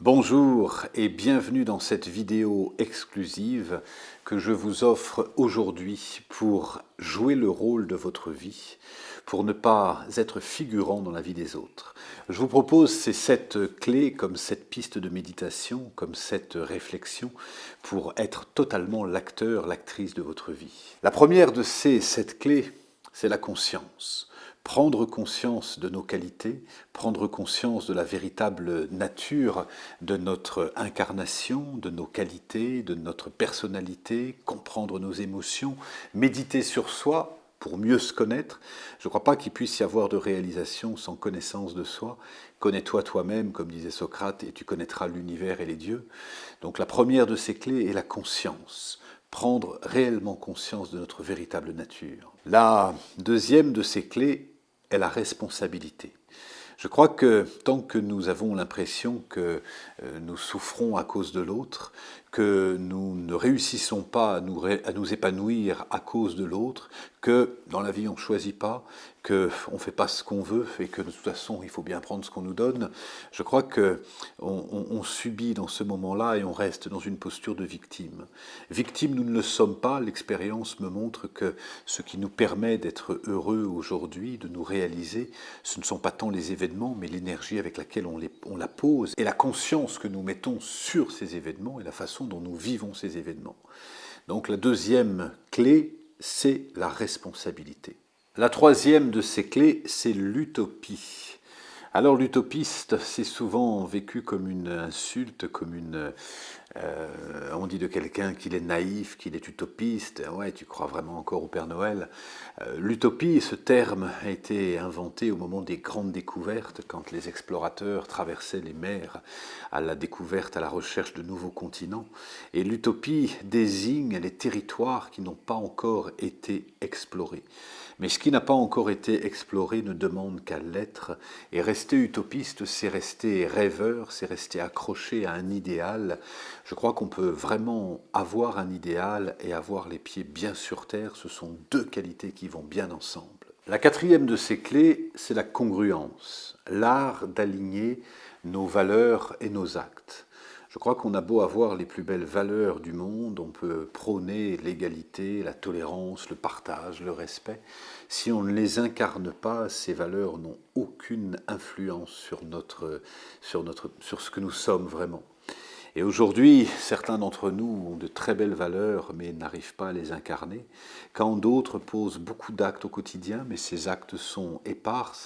Bonjour et bienvenue dans cette vidéo exclusive que je vous offre aujourd'hui pour jouer le rôle de votre vie, pour ne pas être figurant dans la vie des autres. Je vous propose ces 7 clés comme cette piste de méditation, comme cette réflexion pour être totalement l'acteur, l'actrice de votre vie. La première de ces 7 clés, c'est la conscience. Prendre conscience de nos qualités, prendre conscience de la véritable nature de notre incarnation, de nos qualités, de notre personnalité, comprendre nos émotions, méditer sur soi pour mieux se connaître. Je ne crois pas qu'il puisse y avoir de réalisation sans connaissance de soi. Connais-toi toi-même, comme disait Socrate, et tu connaîtras l'univers et les dieux. Donc la première de ces clés est la conscience. Prendre réellement conscience de notre véritable nature. La deuxième de ces clés est la responsabilité. Je crois que tant que nous avons l'impression que nous souffrons à cause de l'autre, que nous ne réussissons pas à nous épanouir à cause de l'autre, que dans la vie on ne choisit pas, qu'on ne fait pas ce qu'on veut et que de toute façon il faut bien prendre ce qu'on nous donne, je crois qu'on subit dans ce moment-là et on reste dans une posture de victime. Victime, nous ne le sommes pas, l'expérience me montre que ce qui nous permet d'être heureux aujourd'hui, de nous réaliser, ce ne sont pas tant les événements, mais l'énergie avec laquelle on la pose et la conscience que nous mettons sur ces événements et la façon dont nous vivons ces événements. Donc la deuxième clé, c'est la responsabilité. La troisième de ces clés, c'est l'utopie. Alors l'utopiste, c'est souvent vécu comme une insulte, comme on dit de quelqu'un qu'il est naïf, qu'il est utopiste. Ouais, tu crois vraiment encore au Père Noël. L'utopie, ce terme a été inventé au moment des grandes découvertes, quand les explorateurs traversaient les mers à la découverte, à la recherche de nouveaux continents. Et l'utopie désigne les territoires qui n'ont pas encore été explorés. Mais ce qui n'a pas encore été exploré ne demande qu'à l'être, et rester utopiste, c'est rester rêveur, c'est rester accroché à un idéal. Je crois qu'on peut vraiment avoir un idéal et avoir les pieds bien sur terre, ce sont deux qualités qui vont bien ensemble. La quatrième de ces clés, c'est la congruence, l'art d'aligner nos valeurs et nos actes. Je crois qu'on a beau avoir les plus belles valeurs du monde, on peut prôner l'égalité, la tolérance, le partage, le respect. Si on ne les incarne pas, ces valeurs n'ont aucune influence sur ce que nous sommes vraiment. Et aujourd'hui, certains d'entre nous ont de très belles valeurs, mais n'arrivent pas à les incarner, quand d'autres posent beaucoup d'actes au quotidien, mais ces actes sont épars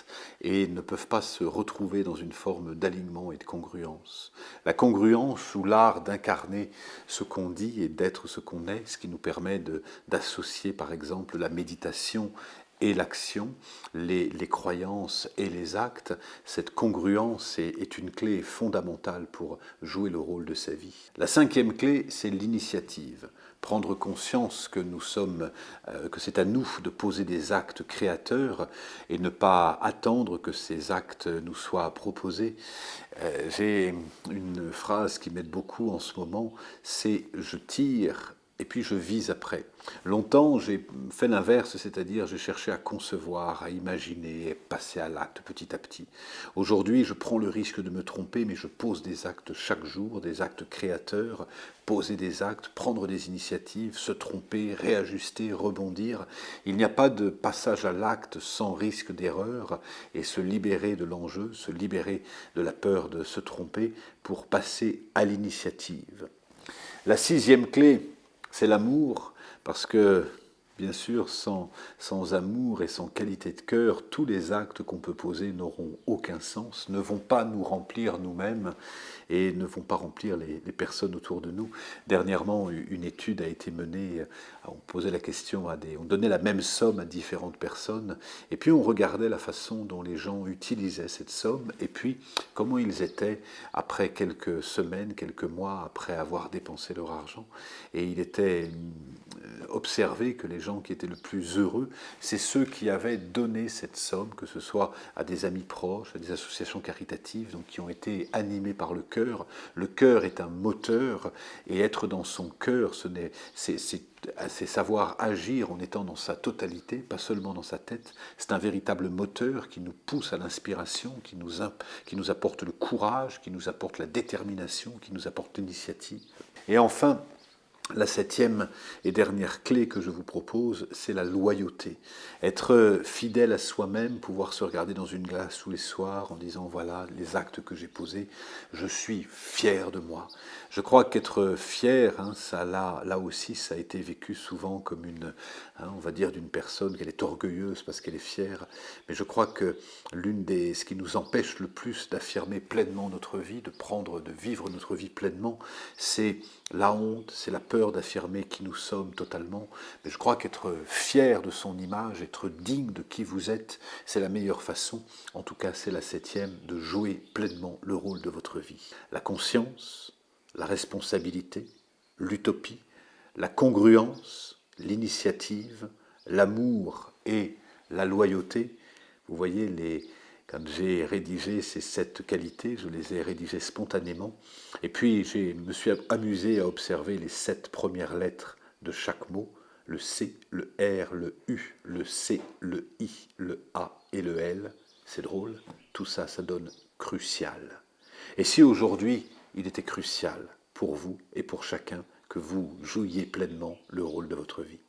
et ne peuvent pas se retrouver dans une forme d'alignement et de congruence. La congruence ou l'art d'incarner ce qu'on dit et d'être ce qu'on est, ce qui nous permet d'associer par exemple la méditation et l'action, les croyances et les actes, cette congruence est une clé fondamentale pour jouer le rôle de sa vie. La cinquième clé, c'est l'initiative. Prendre conscience que que c'est à nous de poser des actes créateurs et ne pas attendre que ces actes nous soient proposés. J'ai une phrase qui m'aide beaucoup en ce moment, c'est « je tire ». Et puis je vise après. Longtemps, j'ai fait l'inverse, c'est-à-dire j'ai cherché à concevoir, à imaginer, à passer à l'acte petit à petit. Aujourd'hui, je prends le risque de me tromper, mais je pose des actes chaque jour, des actes créateurs, poser des actes, prendre des initiatives, se tromper, réajuster, rebondir. Il n'y a pas de passage à l'acte sans risque d'erreur et se libérer de l'enjeu, se libérer de la peur de se tromper pour passer à l'initiative. La sixième clé, c'est l'amour, parce que, bien sûr, sans amour et sans qualité de cœur, tous les actes qu'on peut poser n'auront aucun sens, ne vont pas nous remplir nous-mêmes et ne vont pas remplir les personnes autour de nous. Dernièrement, une étude a été menée, on posait la question on donnait la même somme à différentes personnes, et puis on regardait la façon dont les gens utilisaient cette somme, et puis comment ils étaient après quelques semaines, quelques mois après avoir dépensé leur argent. Et il était observé que les gens qui étaient le plus heureux, c'est ceux qui avaient donné cette somme, que ce soit à des amis proches, à des associations caritatives, donc qui ont été animés par le cœur. Le cœur est un moteur, et être dans son cœur, c'est savoir agir en étant dans sa totalité, pas seulement dans sa tête. C'est un véritable moteur qui nous pousse à l'inspiration, qui nous apporte le courage, qui nous apporte la détermination, qui nous apporte l'initiative. Et enfin, la septième et dernière clé que je vous propose, c'est la loyauté. Être fidèle à soi-même, pouvoir se regarder dans une glace tous les soirs en disant voilà les actes que j'ai posés, je suis fier de moi. Je crois qu'être fier, là aussi, ça a été vécu souvent comme on va dire d'une personne qu'elle est orgueilleuse parce qu'elle est fière. Mais je crois que ce qui nous empêche le plus d'affirmer pleinement notre vie, de vivre notre vie pleinement, c'est la honte, c'est la peur d'affirmer qui nous sommes totalement. Mais je crois qu'être fier de son image, être digne de qui vous êtes, c'est la meilleure façon, en tout cas c'est la septième, de jouer pleinement le rôle de votre vie. La conscience, la responsabilité, l'utopie, la congruence, l'initiative, l'amour et la loyauté. Vous voyez, quand j'ai rédigé ces 7 qualités, je les ai rédigées spontanément. Et puis, je me suis amusé à observer les 7 premières lettres de chaque mot, le C, le R, le U, le C, le I, le A et le L. C'est drôle, tout ça, ça donne crucial. Et si aujourd'hui, il était crucial pour vous et pour chacun que vous jouiez pleinement le rôle de votre vie.